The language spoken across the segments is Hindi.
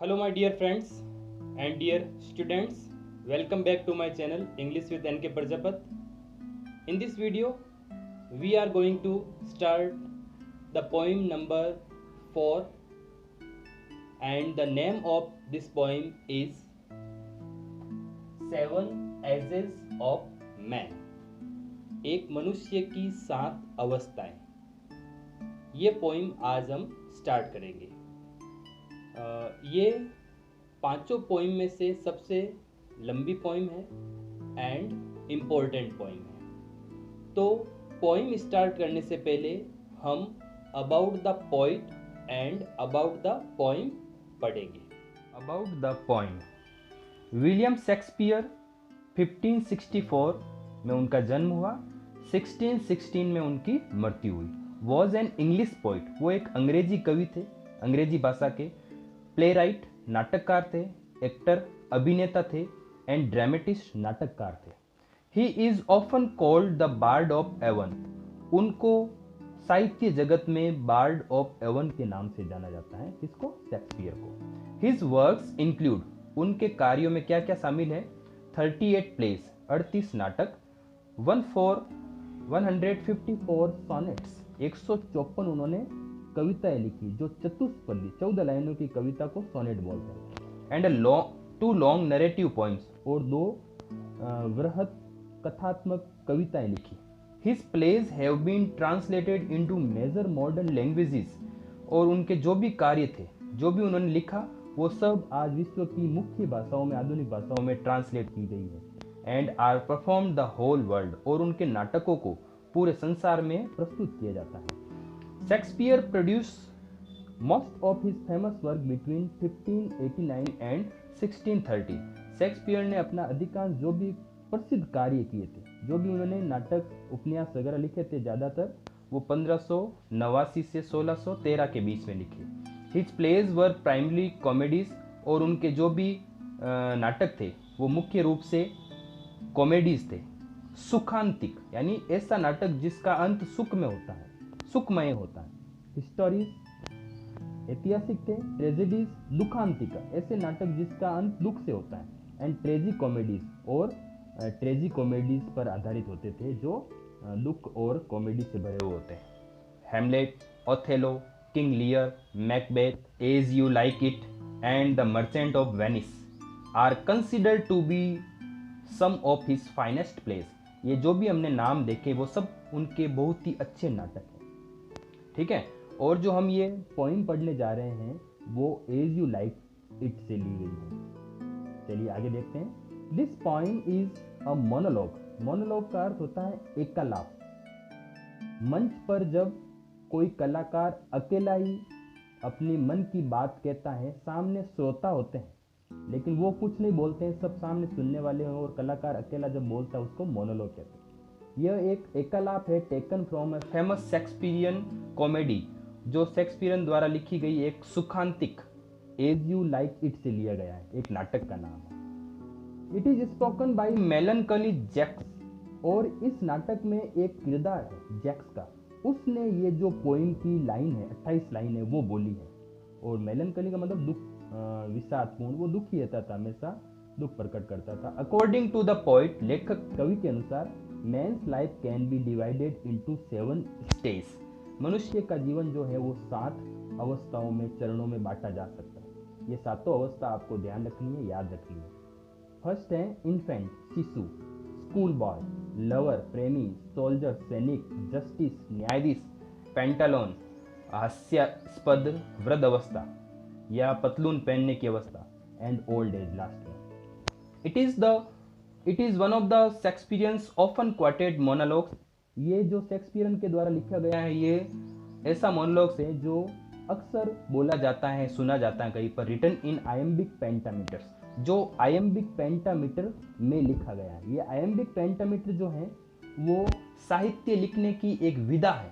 Hello, my dear friends and dear students. Welcome back to my channel English with NK Prajapat. In this video, we are going to start the poem number 4, and the name of this poem is Seven Ages of Man. एक मनुष्य की 7 अवस्थाएं. ये पोइम आज हम स्टार्ट करेंगे. ये पांचों पोइम में से सबसे लंबी पोइम है एंड इम्पोर्टेंट पोइम है. तो पोइम स्टार्ट करने से पहले हम about the poet and about the poem पढ़ेंगे. About the poem. William Shakespeare 1564 में उनका जन्म हुआ, 1616 में उनकी मृत्यु हुई. Was an English poet. वो एक अंग्रेजी कवि थे, अंग्रेजी भाषा के. प्ले राइट, नाटककार थे. एक्टर, अभिनेता थे. एंड ड्रामेटिस्ट, नाटककार थे. He is often called the bard of Avon. उनको साहित्य जगत में बार्ड ऑफ एवन के नाम से जाना जाता है. किसको? शेक्सपियर को. His works include. उनके कार्यों में क्या क्या शामिल है? 38 प्लेस, 38 नाटक. 154 सॉनेट्स, 154 उन्होंने कविताएं लिखी जो चतुष्पदी 14 लाइनों की कविता को सोनेट बोलते हैं. एंड 2 लॉन्ग नरेटिव पोइम्स, और 2 वृहत कथात्मक कविताएं लिखी. His plays have been translated into major modern languages. और उनके जो भी कार्य थे, जो भी उन्होंने लिखा, वो सब आज विश्व की मुख्य भाषाओं में, आधुनिक भाषाओं में ट्रांसलेट की गई है. And are perform the whole world. और उनके नाटकों को पूरे संसार में प्रस्तुत किया जाता है. Shakespeare produce most of his famous work between 1589 and 1630. Shakespeare ने अपना अधिकांश जो भी प्रसिद्ध कार्य किए थे, जो भी उन्होंने नाटक, उपन्यास वगैरह लिखे थे, ज़्यादातर वो 1589 से 1613 के बीच में लिखे. हिज प्लेज वर प्राइमरी कॉमेडीज. और उनके जो भी नाटक थे वो मुख्य रूप से कॉमेडीज थे. सुखांतिक, यानी ऐसा नाटक जिसका अंत सुख में होता है, सुखमय होता है. हिस्टोरीज, ऐतिहासिक थे. ट्रेजेडीज, दुखांतिका, ऐसे नाटक जिसका अंत दुख से होता है. एंड ट्रेजी कॉमेडीज, और ट्रेजी कॉमेडीज पर आधारित होते थे जो दुख और कॉमेडी से भरे हुए होते हैं. Hamlet, Othello, King Lear, Macbeth, as you like it and the merchant of Venice are considered to be some of his finest plays. ये जो भी हमने नाम देखे वो सब उनके बहुत ही अच्छे नाटक हैं. ठीक है. और जो हम ये पोइम पढ़ने जा रहे हैं वो एज यू लाइक इट से ली गई है. चलिए आगे देखते हैं. This poem is a monologue. Monologue का अर्थ होता है एकालाप. मंच पर जब कोई कलाकार अकेला ही अपनी मन की बात कहता है, सामने श्रोता होते हैं लेकिन वो कुछ नहीं बोलते हैं, सब सामने सुनने वाले हैं, और कलाकार अकेला जब बोलता है उसको मोनोलॉग कहते हैं. यह एक एकालाप है, taken from a famous Shakespearean comedy, जो शेक्सपियरन द्वारा लिखी गई एक सुखांतिक एज यू लाइक इट से लिया गया है. एक नाटक का नाम है. It is spoken by melancholy Jaques. और इस नाटक में एक किरदार है जैक्स का. उसने ये जो पोइम की लाइन है, 28 लाइन है, वो बोली है. और मेलनकली का मतलब दुख, विषादपूर्ण. वो दुखी रहता था, हमेशा दुख प्रकट करता था. अकॉर्डिंग टू द पोइट, लेखक कवि के अनुसार, men's life can be divided into 7 stage. मनुष्य का जीवन जो है वो 7 अवस्थाओं में, चरणों में बांटा जा सकता है. ये 7 अवस्था आपको ध्यान रखनी है, याद रखनी है. फर्स्ट है इन्फेंट, शिशु. स्कूल बॉय, लवर, प्रेमी. सोल्जर, सैनिक. जस्टिस, न्यायाधीश. पेंटालोन, हास्यास्पद वृद्ध अवस्था या पतलून पहनने की अवस्था. एंड ओल्ड एज लास्ट में. It is one of the Shakespeareans often quoted monologues. ये जो शेक्सपियरन के द्वारा लिखा गया है, ये ऐसा मोनोलॉग्स है जो अक्सर बोला जाता है, सुना जाता है कहीं पर. रिटन इन आयम्बिक पेंटामीटर्स, जो आयम्बिक पेंटामीटर में लिखा गया है. ये आयम्बिक पेंटामीटर जो है वो साहित्य लिखने की एक विधा है.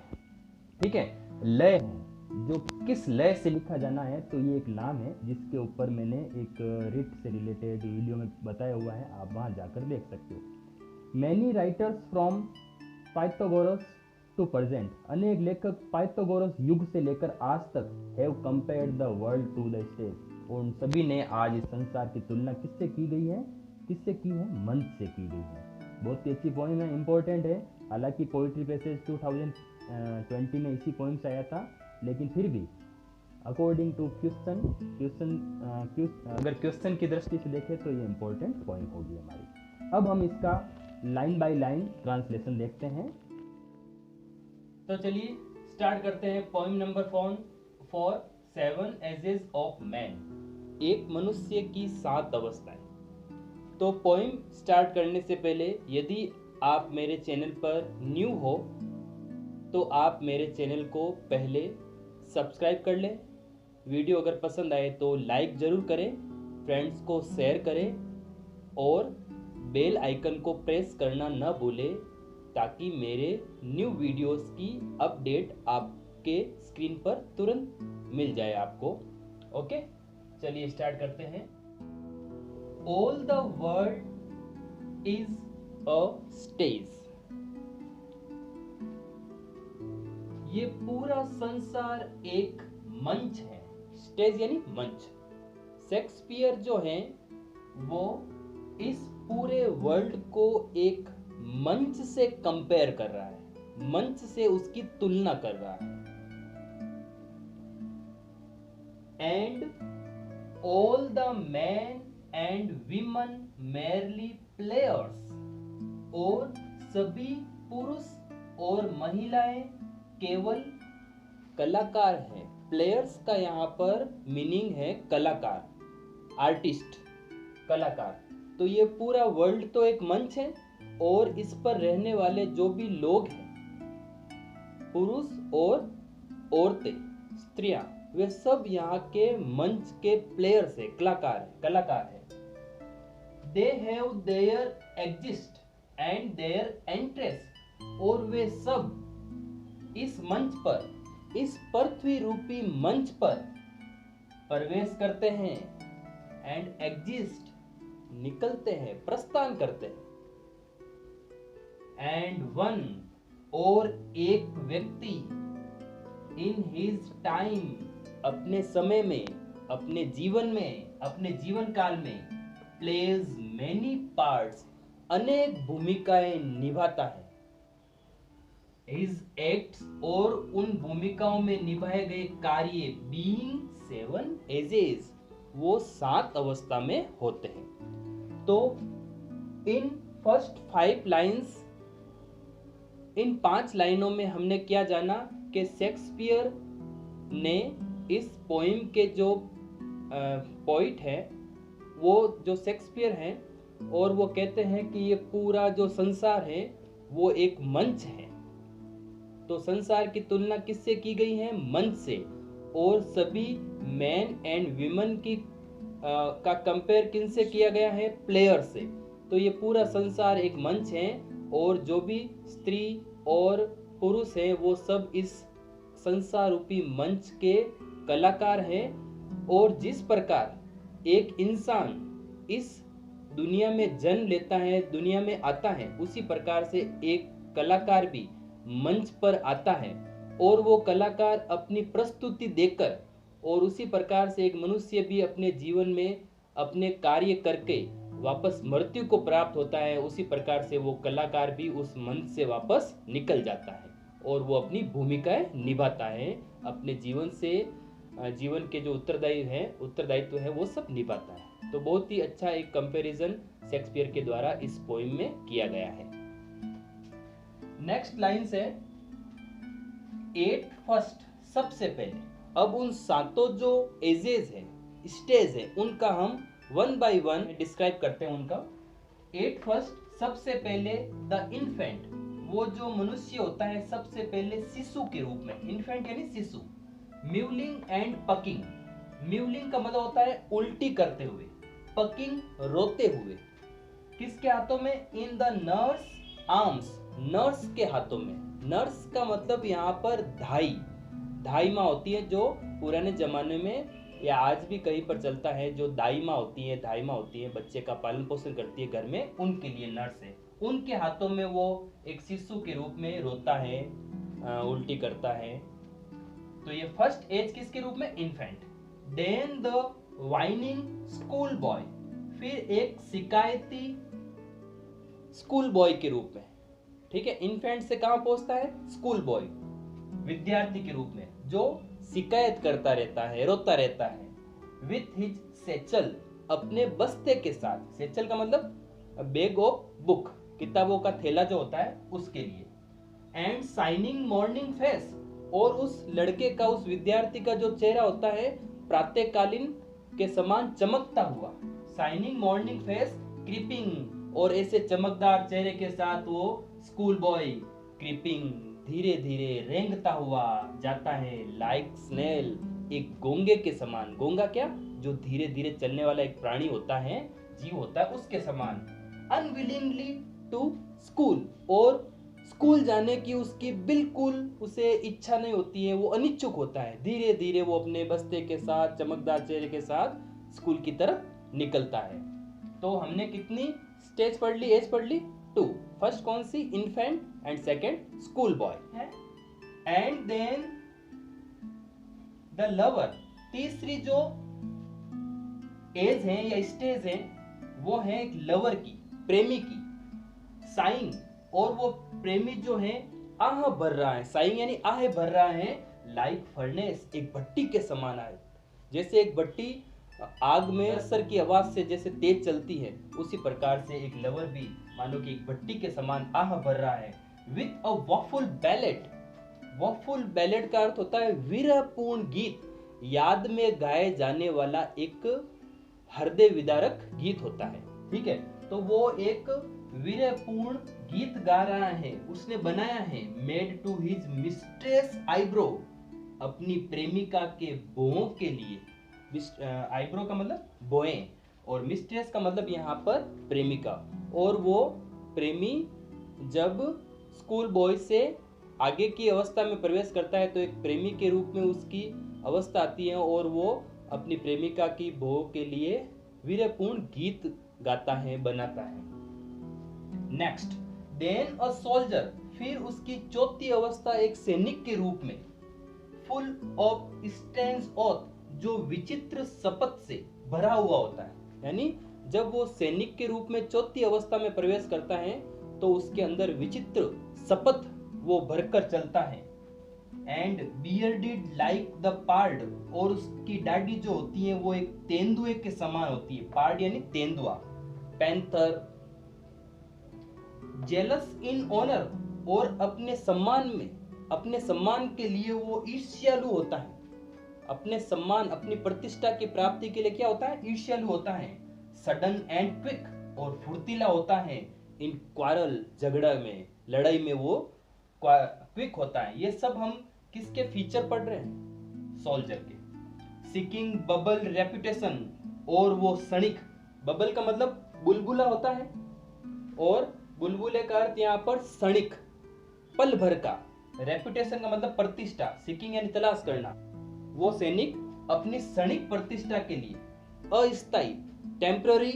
ठीक है. लय है, जो किस लय से लिखा जाना है, तो ये एक नाम है जिसके ऊपर मैंने एक रिट से रिलेटेड वीडियो में बताया हुआ है, आप वहाँ जाकर देख सकते हो. Many writers from Pythagoras to present, अनेक लेखक पाइथागोरस युग से लेकर आज तक have compared the world to the stage, उन सभी ने आज इस संसार की तुलना किससे की गई है? किससे की है? मंच से की गई है। बहुत ही अच्छी पोइम है, इंपॉर्टेंट है। हालांकि पोइट्री पैसेज 2020 में इसी पोइम से आया था, लेकिन फिर भी अकॉर्डिंग टू अगर क्वेश्चन की दृष्टि से देखें तो ये इंपॉर्टेंट पॉइंट होगी हमारी। अब हम इसका लाइन बाय लाइन ट्रांसलेशन देखते हैं। तो चलिए स्टार्ट करते हैं। Point number 4, 7 ages of man, एक मनुष्य की 7 अवस्थाएं। तो पोइम स्टार्ट करने से पहले यदि आप मेरे चैनल पर न्यू हो तो आप मेरे चैनल को पहले सब्सक्राइब कर लें। वीडियो अगर पसंद आए तो लाइक ज़रूर करें, फ्रेंड्स को शेयर करें और बेल आइकन को प्रेस करना न भूलें ताकि मेरे न्यू वीडियोस की अपडेट आपके स्क्रीन पर तुरंत मिल जाए आपको। ओके, चलिए स्टार्ट करते हैं। All the world is a stage, ये पूरा संसार एक मंच है। स्टेज यानी मंच। शेक्सपियर जो है वो इस पूरे वर्ल्ड को एक मंच से कंपेयर कर रहा है, मंच से उसकी तुलना कर रहा है। And all the man and women merely players, और सभी पुरुष और महिलाएं केवल कलाकार हैं। प्लेयर्स का यहाँ पर मीनिंग है कलाकार, आर्टिस्ट, कलाकार। तो ये पूरा वर्ल्ड तो एक मंच है और इस पर रहने वाले जो भी लोग हैं, पुरुष और औरतें, स्त्रियां, वे सब यहाँ के मंच के प्लेयर्स है, कलाकार है। They have their exist and their interest, और वे सब इस मंच पर, इस पृथ्वी रूपी मंच पर प्रवेश करते हैं। एंड एग्जिस्ट, निकलते हैं, प्रस्थान करते हैं। एंड वन, और एक व्यक्ति, इन हिज टाइम, अपने समय में, अपने जीवन में, अपने जीवन काल में, प्लेज मेनी पार्ट्स, अनेक भूमिकाएं निभाता है। His acts, और उन भूमिकाओं में निभाए गए कार्य, being 7 ages, वो 7 अवस्था में होते हैं। तो इन फर्स्ट 5 लाइन्स, इन 5 लाइनों में हमने क्या जाना कि शेक्सपियर ने इस पोइम के जो पोइट है, वो जो शेक्सपियर हैं, और वो कहते हैं कि ये पूरा जो संसार है वो एक मंच है। तो संसार की तुलना किससे की गई है? मंच से। और सभी मैन एंड विमेन की का कंपेयर किनसे किया गया है? प्लेयर से। तो ये पूरा संसार एक मंच है और जो भी स्त्री और पुरुष हैं वो सब इस संसार रूपी मंच के कलाकार हैं। और जिस प्रकार एक इंसान इस दुनिया में जन्म लेता है, दुनिया में आता है, उसी प्रकार से एक कलाकार भी मंच पर आता है और वो कलाकार अपनी प्रस्तुति देकर, और उसी प्रकार से एक मनुष्य भी अपने जीवन में अपने कार्य करके वापस मृत्यु को प्राप्त होता है। उसी प्रकार से वो कलाकार भी उस मंच से वापस निकल जाता है और वो अपनी भूमिकाएं निभाता है, अपने जीवन से, जीवन के जो उत्तरदायित्व है वो सब निभाता है। तो बहुत ही अच्छा एक कंपैरिजन शेक्सपियर के द्वारा इस पोइम में किया गया है। नेक्स्ट लाइन है 8 फर्स्ट, सबसे पहले। अब उन 7 जो एजेस है, स्टेज है, उनका हम 1 बाय 1 डिस्क्राइब करते हैं उनका। 8 फर्स्ट, सबसे पहले द इन्फेंट, वो जो मनुष्य होता है सबसे पहले शिशु के रूप में, इन्फेंट यानी शिशु। म्यूलिंग एंड पकिंग, म्यूलिंग का मतलब होता है उल्टी करते हुए, पकिंग रोते हुए। किसके हाथों में? In the nurse arms, nurse के हाथों में। नर्स का मतलब यहाँ पर धाई माँ होती है, जो पुराने जमाने में या आज भी कहीं पर चलता है, जो दाई माँ होती है, बच्चे का पालन पोषण करती है घर में, उनके लिए नर्स है। उनके हाथों में वो एक शिशु के रूप में रोता है, उल्टी करता है। तो ये फर्स्ट एज किसके रूप में? Infant. Then the whining school boy, फिर एक शिकायती स्कूल बॉय के रूप में, ठीक है। इन्फेंट से कहां पहुंचता है, स्कूल बॉय, विद्यार्थी के रूप में, जो शिकायत करता रहता है, रोता रहता है। विथ हिज सेचल, अपने बस्ते के साथ, सेचल का मतलब बैग ऑफ बुक, किताबों का थैला जो होता है उसके लिए। एंड शाइनिंग मॉर्निंग फेस, और उस लड़के का, उस विद्यार्थी का जो चेहरा होता है प्रातःकालीन के समान चमकता हुआ। शाइनिंग मॉर्निंग फेस क्रीपिंग, और ऐसे चमकदार चेहरे के साथ वो स्कूल बॉय क्रीपिंग, धीरे धीरे रेंगता हुआ जाता है। लाइक स्नेल, एक गोंगे के समान। गोंगा क्या, जो धीरे धीरे चलने वाला एक प्राणी होता है, जीव होता है, उसके समान। अनविलिंगली टू स्कूल, और स्कूल जाने की उसकी बिल्कुल उसे इच्छा नहीं होती है, वो अनिच्छुक होता है। धीरे धीरे वो अपने बस्ते के साथ, चमकदार चेहरे के साथ स्कूल की तरफ निकलता है। तो हमने कितनी स्टेज पढ़ ली, एज पढ़ ली, 2। फर्स्ट कौन सी, infant, and second school boy है। एंड देन द लवर, तीसरी जो एज है या स्टेज है वो है एक लवर की, प्रेमी की। साइंग, और वो प्रेमी जो है आह भर रहा है, साइंग यानी आह भर रहा है। लाइक फर्नेस, एक भट्टी के समान आए, जैसे एक भट्टी आग में सर की आवाज से जैसे तेज चलती है, उसी प्रकार से एक लवर भी मानो कि एक भट्टी के समान आह भर रहा है। विथ अ वॉफुल बैलेट, वॉफुल बैलेट का अर्थ होता है विरहपूर्ण गीत, याद में गाए जाने वाला एक हृदय विदारक गीत होता है, ठीक है। तो वो एक विरहपूर्ण गीत गा रहा है, उसने बनाया है। Made to his mistress eyebrow, अपनी प्रेमिका के बों के लिए। आईब्रो का मतलब बोएं, और मिस्ट्रेस का मतलब यहाँ पर प्रेमिका। और वो प्रेमी जब स्कूल बॉय से आगे की अवस्था में प्रवेश करता है तो एक प्रेमी के रूप में उसकी अवस्था आती है, और वो अपनी प्रेमिका की बो के लिए वीरपूर्ण गीत गाता है, बनाता है। नेक्स्ट, देन अ सोल्जर, फिर उसकी चौथी अवस्था एक सैनिक के रूप में। फुल ऑफ स्ट्रेंज ऑथ, जो विचित्र शपथ से भरा हुआ होता है, यानी जब वो सैनिक के रूप में चौथी अवस्था में प्रवेश करता है तो उसके अंदर विचित्र शपथ वो भरकर चलता है। एंड बियर्डेड लाइक द पार्ड, और उसकी दाढ़ी जो होती है वो एक तेंदुए के समान होती है। पार्ड यानी तेंदुआ। पैंथर, जेलस इन ऑनर, और अपने सम्मान में, अपने सम्मान के लिए वो ईर्ष्यालु होता है। अपने सम्मान, अपनी प्रतिष्ठा की प्राप्ति के लिए क्या होता है, ईर्ष्यालु होता है। सडन एंड क्विक, और फुर्तीला होता है। इन क्वारल, झगड़ा में, लड़ाई में वो क्विक होता है। ये सब हम किसके फीचर पढ़ रहे हैं, सोल्जर के। सीकिंग बबल रेपुटेशन, और वो क्षणिक, बबल का मतलब बुलबुला होता है, और बुलबुले का अर्थ यहाँ पर क्षणिक, पल भर का। रेपुटेशन का मतलब प्रतिष्ठा, सीकिंग यानी तलाश करना। वो सैनिक अपनी क्षणिक प्रतिष्ठा के लिए, अस्थायी टेम्पररी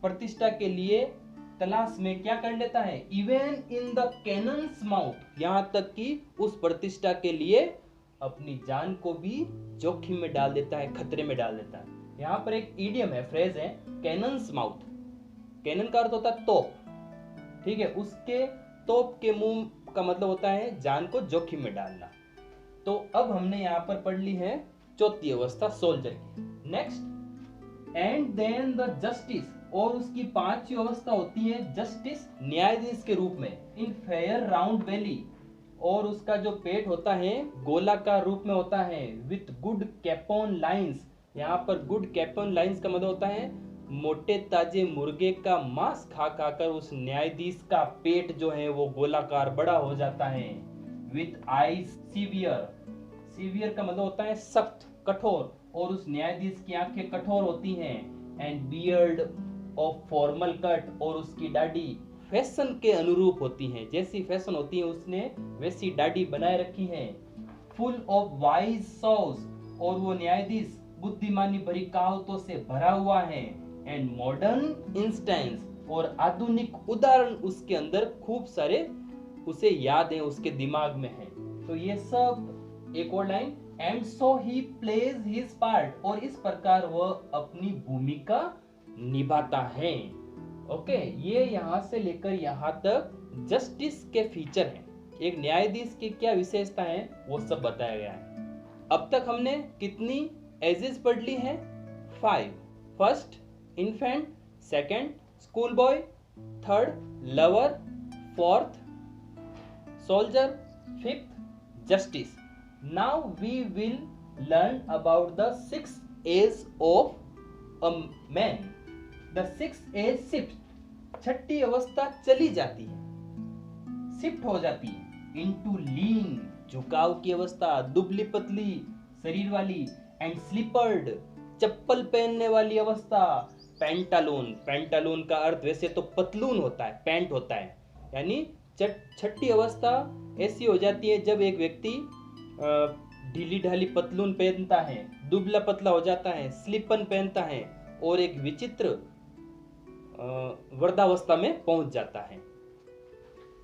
प्रतिष्ठा के लिए तलाश में क्या कर लेता है, even in the cannons mouth, यहां तक कि उस प्रतिष्ठा के लिए अपनी जान को भी जोखिम में डाल देता है, खतरे में डाल देता है। यहाँ पर एक इडियम है, फ्रेज है, कैनन्स माउथ। कैनन का अर्थ होता है तोप, ठीक है। उसके तोप के मुंह का मतलब होता है जान को जोखिम में डालना। तो अब हमने यहाँ पर पढ़ ली है चौथी अवस्था सोल्जर की। Next, and then the justice, और उसकी पांचवी अवस्था होती है जस्टिस, न्यायाधीश के रूप में। इन फेयर राउंड बेली, और उसका जो पेट होता है गोलाकार रूप में होता है। विथ गुड कैपोन लाइंस, यहाँ पर गुड कैपोन लाइंस का मतलब होता है मोटे ताजे मुर्गे का मांस खा खाकर उस न्यायाधीश का पेट जो है वो गोलाकार बड़ा हो जाता है। विथ आईज सीवियर, सीवियर का मतलब होता है सख्त, कठोर, और उस न्यायाधीश की आंखें कठोर होती हैं। And beard of formal cut, और उसकी दाढ़ी फैशन के अनुरूप होती है, जैसी फैशन होती है उसने वैसी दाढ़ी बनाए रखी है। फुल ऑफ वाइज सॉस, और वो न्यायाधीश बुद्धिमानी भरी कहावतों से भरा हुआ है। एंड मॉडर्न इंस्टेंस, और आधुनिक उदाहरण उसके अंदर खूब सारे उसे याद है, उसके दिमाग में है। तो ये सब, एक और line, and so he plays his part, और इस प्रकार वह अपनी भूमिका निभाता है। ओके, ये यहां से लेकर यहां तक जस्टिस के फीचर हैं, एक न्यायाधीश की क्या विशेषता है वो सब बताया गया है। अब तक हमने कितनी एजेस पढ़ ली है? 5। First infant, second school boy, third lover, fourth soldier, fifth justice. Now we will learn about the 6th age of a man. The 6th age shift, छठी अवस्था चली जाती है, शिफ्ट हो जाती है इनटू लीन, झुकाव की अवस्था, दुबली पतली शरीर वाली, एंड स्लीपर्ड, चप्पल पहनने वाली अवस्था, पैंटालून, पैंटालून का अर्थ वैसे तो पतलून होता है, पैंट होता है, यानी छठी अवस्था ऐसी हो जाती है जब एक व्यक्ति ढीली ढाली पतलून पहनता है, दुबला पतला हो जाता है, स्लीपन पहनता है और एक विचित्र वृद्धावस्था में पहुंच जाता है।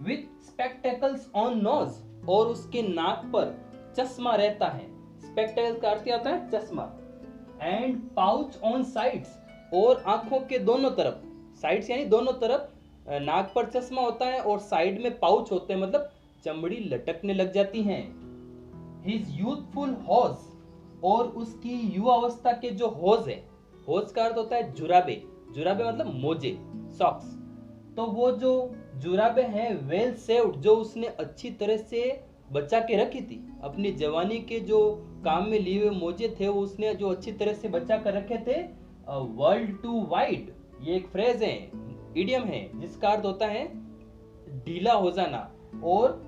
विथ स्पेक्टेकल्स ऑन नोज, और उसके नाक पर चश्मा रहता है, स्पेक्टेकल्स का अर्थ आता है चश्मा, एंड पाउच ऑन साइड्स, और आंखों के दोनों तरफ, साइड्स यानी दोनों तरफ नाक पर चश्मा होता है और साइड में पाउच होते हैं, मतलब चमड़ी लटकने लग जाती हैं। हिज यूथफुल हॉज, और उसकी युवा अवस्था के जो हॉज है, हॉज का अर्थ होता है जुराबे, जुराबे मतलब मोजे, सॉक्स, तो वो जो जुराबे हैं वेल सेव्ड, जो उसने अच्छी तरह से बचा के रखी थी, अपनी जवानी के जो काम में लिए हुए मोजे थे वो उसने जो अच्छी तरह से बचा कर रखे थे। वर्ल्ड टू वाइड, ये एक फ्रेज है, इडियम है, जिसका अर्थ होता है ढीला हो जाना, और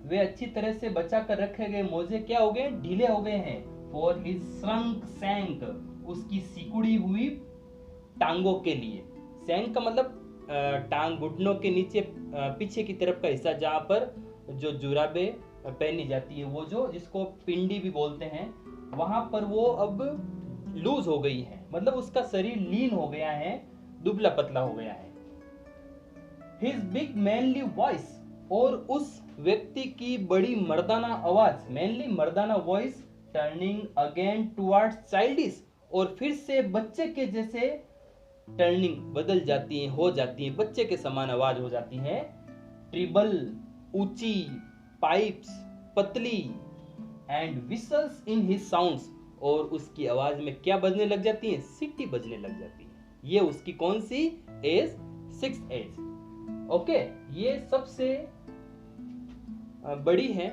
वे अच्छी तरह से बचा कर रखे गए मोजे क्या हो गए? ढीले हो गए हैं। फॉर हिज श्रंक सैंक, उसकी सिकुड़ी हुई टांगों के लिए, सैंक का मतलब टांग, घुटनों के नीचे पीछे की तरफ का हिस्सा जहां पर जो जुराबे पहनी जाती है, वो जो जिसको पिंडी भी बोलते हैं, वहां पर वो अब लूज हो गई है, मतलब उसका शरीर लीन हो गया है, दुबला पतला हो गया है। हिज बिग मैनली वॉइस, और उस व्यक्ति की बड़ी मर्दाना आवाज, मैनली मर्दाना voice, turning again towards childish, और फिर से बच्चे के जैसे टर्निंग बदल जाती है, हो जाती है, बच्चे के समान आवाज हो जाती है। ट्रिबल ऊंची, पाइप्स पतली, and whistles in his sounds, और उसकी आवाज में क्या बजने लग जाती है? सीटी बजने लग जाती है। ये उसकी कौन सी एज? 6th as. ओके, ये सबसे बड़ी है,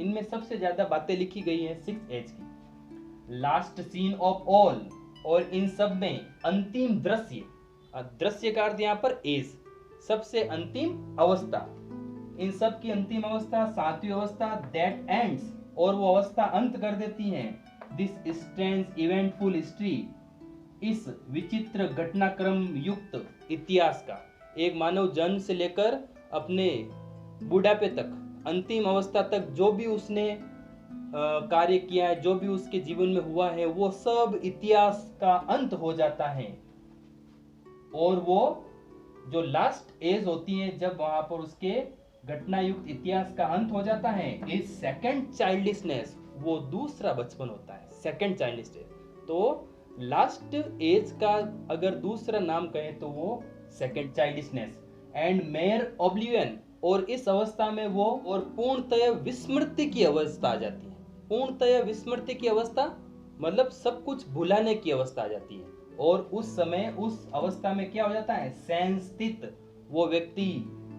इनमें सबसे ज्यादा बातें लिखी गई हैं 6th एज की। लास्ट सीन ऑफ ऑल, और इन सब में अंतिम दृश्य, दृश्य का अर्थ यहाँ पर एज, सबसे अंतिम अवस्था, इन सब की अंतिम अवस्था 7वीं अवस्था, दैट एंड्स, और वो अवस्था अंत कर देती है दिस स्ट्रेंज इवेंटफुल हिस्ट्री, इस विचित्र घटनाक्रम युक्त इतिहास का। एक मानव जन्म से लेकर अपने बुढ़ापे तक, अंतिम अवस्था तक जो भी उसने कार्य किया है, जो भी उसके जीवन में हुआ है, वो सब इतिहास का अंत हो जाता है। और वो जो लास्ट एज होती है, जब वहां पर उसके घटना युक्त इतिहास का अंत हो जाता है, इज सेकंड चाइल्डिशनेस, वो दूसरा बचपन होता है, सेकंड चाइल्डिशनेस। तो लास्ट एज का अगर दूसरा नाम कहें तो वो second childishness. And mayor oblivion, और इस अवस्था में वो और पूर्णतः विस्मृति की अवस्था आ जाती है। पूर्णतः विस्मृति की अवस्था मतलब सब कुछ भुलाने की अवस्था आ जाती है। और उस समय उस अवस्था में क्या हो जाता है? सेंस स्थित, वो व्यक्ति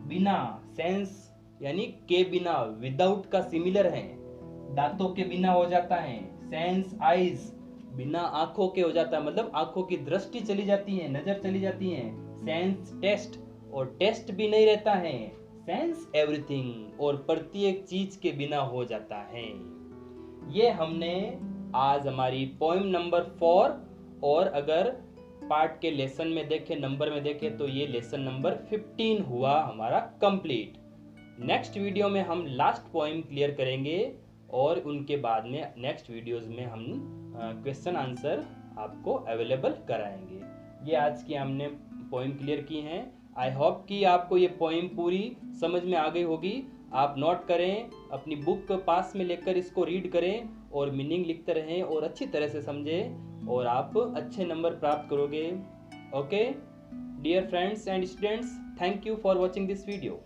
बिना, सेंस यानी के बिना, विदाउट का सिमिलर है, दांतों के बिना हो जाता है। सेंस आइज, बिना आंखों के हो जाता है, मतलब आंखों की दृष्टि चली जाती है, नजर चली जाती है। सेंस टेस्ट, और टेस्ट भी नहीं रहता है। सेंस एवरीथिंग, और प्रत्येक चीज के बिना हो जाता है। ये हमने आज हमारी पोएम नंबर 4, और अगर पार्ट के लेसन में देखें, नंबर में देखें, तो ये लेसन नंबर 15 हुआ हमारा कंप्लीट। नेक्स्ट वीडियो में हम लास्ट पोएम क्लियर करेंगे, और उनके बाद में नेक्स्ट वीडियोस में हम क्वेश्चन आंसर आपको अवेलेबल कराएंगे। ये आज की हमने पोएम क्लियर की हैं। आई होप कि आपको ये पोएम पूरी समझ में आ गई होगी। आप नोट करें, अपनी बुक पास में लेकर इसको रीड करें, और मीनिंग लिखते रहें और अच्छी तरह से समझें और आप अच्छे नंबर प्राप्त करोगे। Okay dear friends and students, thank you for watching this video.